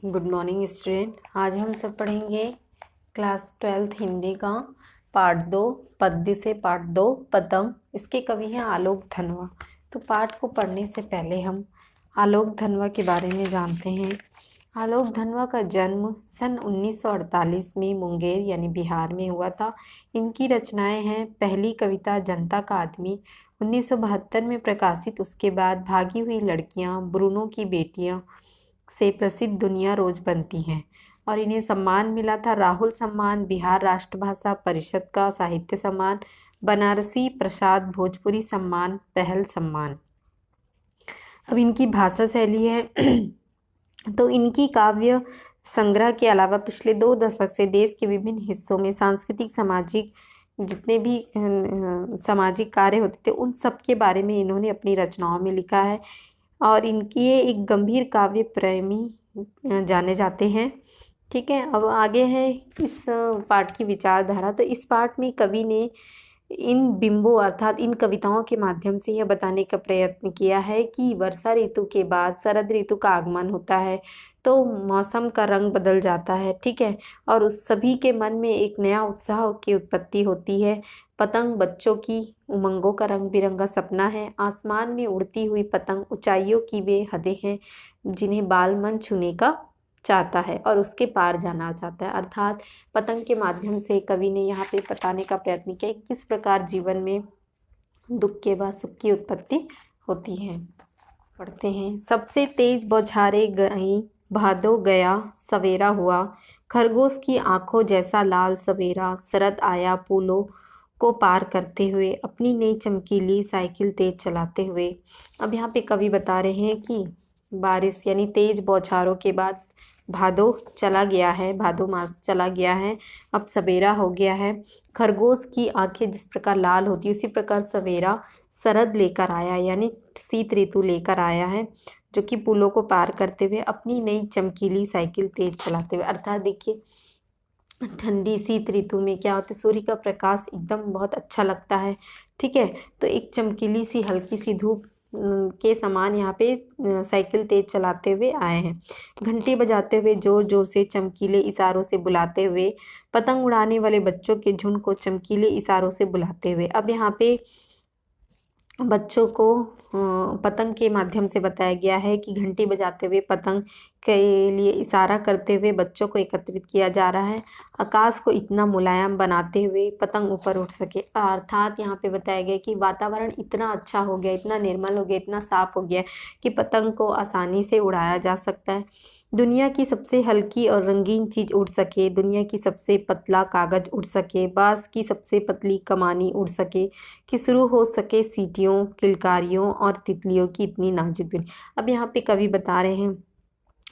Good morning student. आज हम सब पढ़ेंगे क्लास 12th हिंदी का पार्ट 2 पद्य से पार्ट 2 पतंग। इसके कवि हैं आलोक धनवा। तो पाठ को पढ़ने से पहले हम आलोक धनवा के बारे में जानते हैं। आलोक धनवा का जन्म सन 1948 में मुंगेर यानी बिहार में हुआ था। इनकी रचनाएं हैं पहली कविता जनता का आदमी 1972 में प्रकाशित। उसके बाद भागी हुई लड़कियां, ब्रूनो की बेटियां से प्रसिद्ध दुनिया रोज बनती हैं। और इन्हें सम्मान मिला था राहुल सम्मान, बिहार राष्ट्रभाषा परिषद का साहित्य सम्मान, बनारसी प्रसाद भोजपुरी सम्मान, पहल सम्मान। अब इनकी भाषा शैली है तो इनकी काव्य संग्रह के अलावा पिछले 2 दशक से देश के विभिन्न हिस्सों में सांस्कृतिक सामाजिक जितने भी सामाजिक कार्य होते थे उन सब के बारे में इन्होंने अपनी रचनाओं में लिखा है। और इनकी ये एक गंभीर काव्य प्रेमी जाने जाते हैं। ठीक है, अब आगे है इस पाठ की विचारधारा। तो इस पाठ में कवि ने इन बिंबों अर्थात इन कविताओं के माध्यम से यह बताने का प्रयत्न किया है कि वर्षा ऋतु के बाद शरद ऋतु का आगमन होता है तो मौसम का रंग बदल जाता है। ठीक है, और उस सभी के मन में एक नया उत्साह की उत्पत्ति होती है। पतंग बच्चों की उमंगों का रंग बिरंगा सपना है। आसमान में उड़ती हुई पतंग ऊंचाइयों की वे हदें हैं जिन्हें बाल मन छूने का चाहता है और उसके पार जाना चाहता है। अर्थात पतंग के माध्यम से कवि ने यहाँ पे बताने का प्रयत्न किया कि किस प्रकार जीवन में दुख के बाद सुख की उत्पत्ति होती है। पढ़ते हैं। सबसे तेज बौछारे गई, भादो गया सवेरा हुआ, खरगोश की आंखों जैसा लाल सवेरा, शरद आया फूलों को पार करते हुए, अपनी नई चमकीली साइकिल तेज चलाते हुए। अब यहाँ पे कवि बता रहे हैं कि बारिश यानी तेज बौछारों के बाद भादो चला गया है, भादो मास चला गया है, अब सवेरा हो गया है। खरगोश की आंखें जिस प्रकार लाल होती है उसी प्रकार सवेरा शरद लेकर आया यानी शीत ऋतु लेकर आया है, जो कि पुलों को पार करते हुए अपनी नई चमकीली साइकिल तेज चलाते हुए। अर्थात देखिए ठंडी शीत ऋतु में क्या होता है, सूर्य का प्रकाश एकदम बहुत अच्छा लगता है। ठीक है, तो एक चमकीली सी हल्की सी धूप के समान यहाँ पे साइकिल तेज चलाते हुए आए हैं। घंटी बजाते हुए जोर जोर से चमकीले इशारों से बुलाते हुए, पतंग उड़ाने वाले बच्चों के झुंड को चमकीले इशारों से बुलाते हुए। अब यहाँ पे बच्चों को पतंग के माध्यम से बताया गया है कि घंटी बजाते हुए पतंग के लिए इशारा करते हुए बच्चों को एकत्रित किया जा रहा है। आकाश को इतना मुलायम बनाते हुए पतंग ऊपर उठ सके। अर्थात यहाँ पे बताया गया कि वातावरण इतना अच्छा हो गया, इतना निर्मल हो गया, इतना साफ हो गया कि पतंग को आसानी से उड़ाया जा सकता है। दुनिया की सबसे हल्की और रंगीन चीज़ उड़ सके, दुनिया की सबसे पतला कागज़ उड़ सके, बाँस की सबसे पतली कमानी उड़ सके, कि शुरू हो सके सीटियों, किलकारियों और तितलियों की इतनी नाजुक दुनिया। अब यहाँ पे कवि बता रहे हैं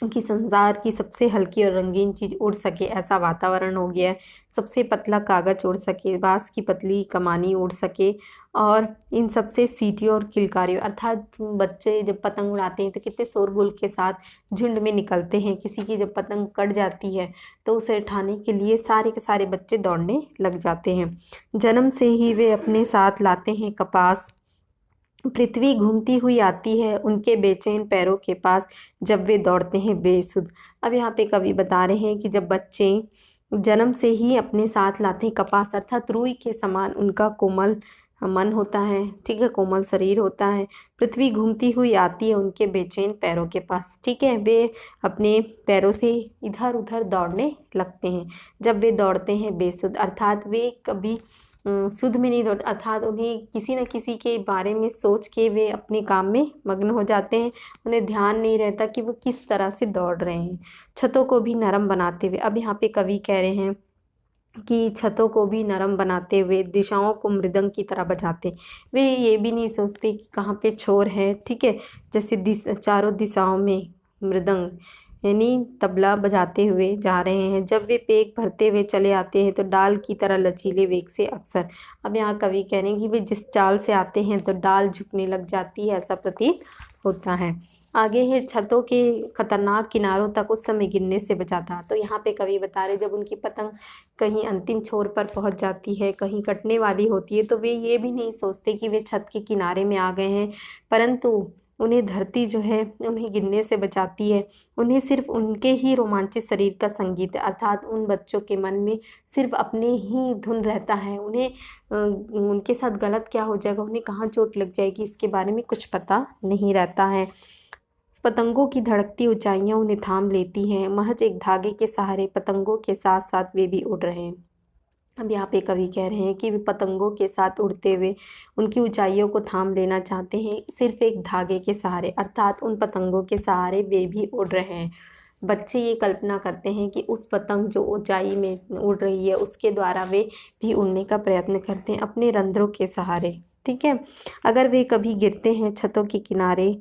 कि संसार की सबसे हल्की और रंगीन चीज़ उड़ सके ऐसा वातावरण हो गया है। सबसे पतला कागज़ उड़ सके, बाँस की पतली कमानी उड़ सके और इन सबसे सीटियों और किलकारियों। अर्थात बच्चे जब पतंग उड़ाते हैं तो कितने शोरगुल के साथ झुंड में निकलते हैं। किसी की जब पतंग कट जाती है तो उसे उठाने के लिए सारे के सारे बच्चे दौड़ने लग जाते हैं। जन्म से ही वे अपने साथ लाते हैं कपास, पृथ्वी घूमती हुई आती है उनके बेचैन पैरों के पास, जब वे दौड़ते हैं बेसुध। अब यहाँ पे कवि बता रहे हैं कि जब बच्चे जन्म से ही अपने साथ लाते हैं कपास, अर्थात रुई के समान उनका कोमल मन होता है। ठीक है, कोमल शरीर होता है। पृथ्वी घूमती हुई आती है उनके बेचैन पैरों के पास। ठीक है, वे अपने पैरों से इधर उधर दौड़ने लगते हैं जब वे दौड़ते हैं बेसुध। अर्थात वे कभी शुद्ध में नहीं दौड़, अर्थात उन्हें किसी न किसी के बारे में सोच के वे अपने काम में मग्न हो जाते हैं। उन्हें ध्यान नहीं रहता कि वो किस तरह से दौड़ रहे हैं। छतों को भी नरम बनाते हुए। अब यहाँ पे कवि कह रहे हैं कि छतों को भी नरम बनाते हुए, दिशाओं को मृदंग की तरह बजाते। वे ये भी नहीं सोचते कि कहाँ पे छोर है। ठीक है, जैसे चारों दिशाओं में मृदंग यानी तबला बजाते हुए जा रहे हैं। जब वे पेट भरते हुए चले आते हैं तो डाल की तरह लचीले वेग से अक्सर। अब यहाँ कवि कह रहे हैं कि वे जिस चाल से आते हैं तो डाल झुकने लग जाती है, ऐसा प्रतीत होता है। आगे है छतों के खतरनाक किनारों तक उस समय गिरने से बचाता। तो यहाँ पे कवि बता रहे जब उनकी पतंग कहीं अंतिम छोर पर पहुँच जाती है, कहीं कटने वाली होती है, तो वे ये भी नहीं सोचते कि वे छत के किनारे में आ गए हैं, परंतु उन्हें धरती जो है उन्हें गिरने से बचाती है। उन्हें सिर्फ उनके ही रोमांचित शरीर का संगीत है, अर्थात उन बच्चों के मन में सिर्फ अपने ही धुन रहता है। उन्हें उनके साथ गलत क्या हो जाएगा, उन्हें कहाँ चोट लग जाएगी, इसके बारे में कुछ पता नहीं रहता है। पतंगों की धड़कती ऊंचाइयां उन्हें थाम लेती हैं। महज एक धागे के सहारे पतंगों के साथ साथ वे भी उड़ रहे हैं। अब यहाँ पे कवि कह रहे हैं कि वे पतंगों के साथ उड़ते हुए उनकी ऊंचाइयों को थाम लेना चाहते हैं, सिर्फ एक धागे के सहारे, अर्थात उन पतंगों के सहारे वे भी उड़ रहे हैं। बच्चे ये कल्पना करते हैं कि उस पतंग जो ऊंचाई में उड़ रही है उसके द्वारा वे भी उड़ने का प्रयत्न करते हैं अपने रंध्रों के सहारे। ठीक है, अगर वे कभी गिरते हैं छतों के किनारे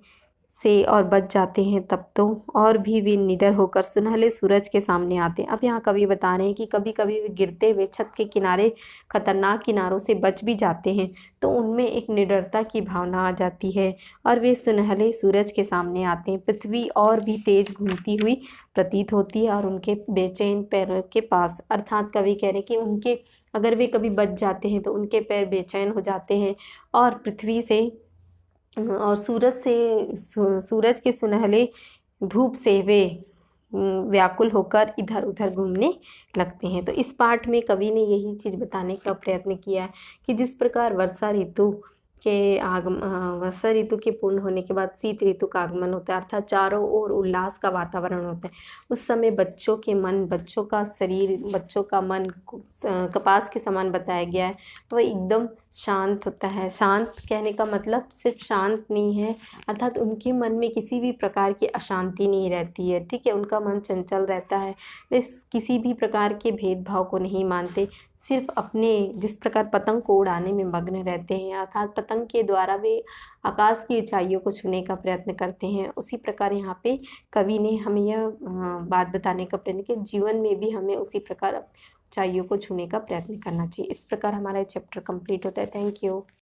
से और बच जाते हैं तब तो और भी वे निडर होकर सुनहले सूरज के सामने आते हैं। अब यहाँ कवि बता रहे हैं कि कभी कभी वे गिरते हुए छत के किनारे खतरनाक किनारों से बच भी जाते हैं तो उनमें एक निडरता की भावना आ जाती है और वे सुनहले सूरज के सामने आते हैं। पृथ्वी और भी तेज घूमती हुई प्रतीत होती है और उनके बेचैन पैरों के पास, अर्थात कवि कह रहे हैं कि उनके अगर वे कभी बच जाते हैं तो उनके पैर बेचैन हो जाते हैं और पृथ्वी से और सूरज के सुनहले धूप से वे व्याकुल होकर इधर उधर घूमने लगते हैं। तो इस पाठ में कवि ने यही चीज़ बताने का प्रयत्न किया है कि जिस प्रकार वर्षा ऋतु के पूर्ण होने के बाद शीत ऋतु का आगमन होता है, अर्थात चारों ओर उल्लास का वातावरण होता है। उस समय बच्चों के मन, बच्चों का शरीर, बच्चों का मन कपास के समान बताया गया है, वह एकदम शांत होता है। शांत कहने का मतलब सिर्फ शांत नहीं है, अर्थात उनके मन में किसी भी प्रकार की अशांति नहीं रहती है। ठीक है, उनका मन चंचल रहता है, वे किसी भी प्रकार के भेदभाव को नहीं मानते, सिर्फ अपने जिस प्रकार पतंग को उड़ाने में मग्न रहते हैं, अर्थात पतंग के द्वारा वे आकाश की ऊंचाइयों को छूने का प्रयत्न करते हैं। उसी प्रकार यहाँ पे कवि ने हमें यह बात बताने का प्रयत्न किया, जीवन में भी हमें उसी प्रकार ऊंचाइयों को छूने का प्रयत्न करना चाहिए। इस प्रकार हमारा चैप्टर कंप्लीट होता है। Thank you.